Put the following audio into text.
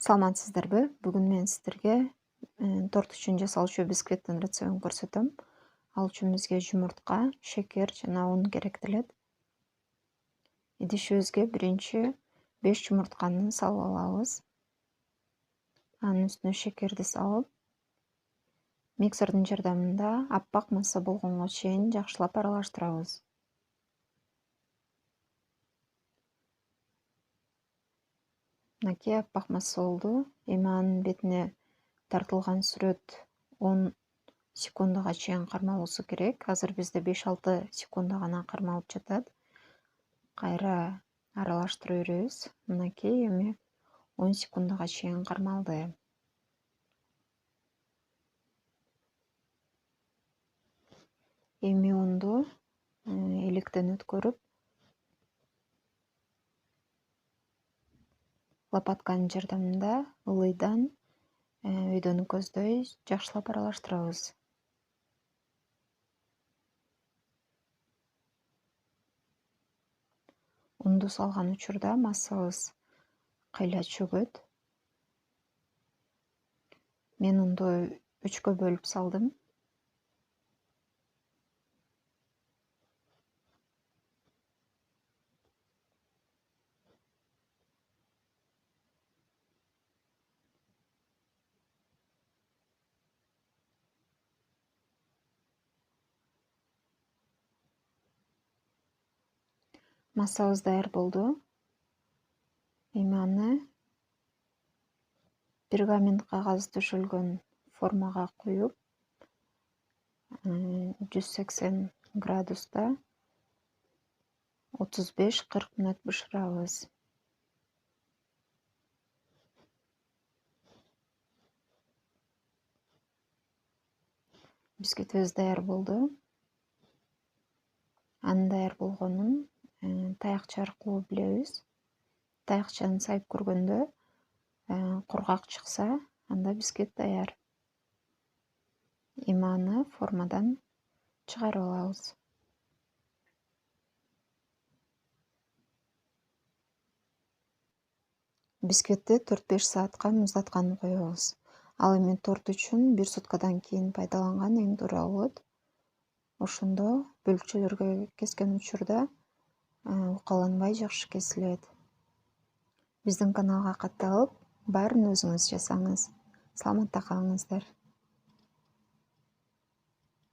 Саламатсыздарбы? Бүгүн мен сиздерге торт үчүн жасалуучу бисквиттин рецептин көрсөтөм. Ал үчүн бизге жумуртка, шекер жана un керектелет. Идишибизге биринчи 5 жумуртканы салып алабыз. Анын үстүнө шекерди салып, миксердин жардамында аппак масса болгонго чейин жакшылап аралаштырабыз. Мынакей аппак масса болду. Эми анын бетине тартылган сүрөт 10 секундага чейин кармалуусу керек. Азыр бизде 5-6 секунда гана кармалып жатат. Кайра аралаштыра беребиз. Мынакей эми 10 секундага чейин кармалды. Эми унду электен өткөрүп, лопатканын жардамында ылыйдан өйдөнү көздөй жакшылап аралаштырабыз. Унду салган учурда массабыз кыйла чөгөт. Мен унду 3кө бөлүп салдым. Массабыз даяр болду. Эми аны пергамент кагаз төшөлгөн формага куюп, 180 градуста 35-40 мүнөт бышырабыз. Бисквитибиз даяр болду. Анын даяр болгонун таякча аркылуу билебиз. Таякчаны сайып көргөндө кургак чыкса, анда бисквит даяр. Эми аны формадан чыгарып алабыз. Бисквитти 4-5 саатка муздатканып коебуз. Ал эми торт үчүн 1 суткадан кийин пайдаланган эң туура болот. Ошондо бөлүкчөлөргө кескен учурда укаланбай жакшы кесилет. Биздин каналга катталып, баарын өзүңүз жасаңыз. Саламатта калыңыздар.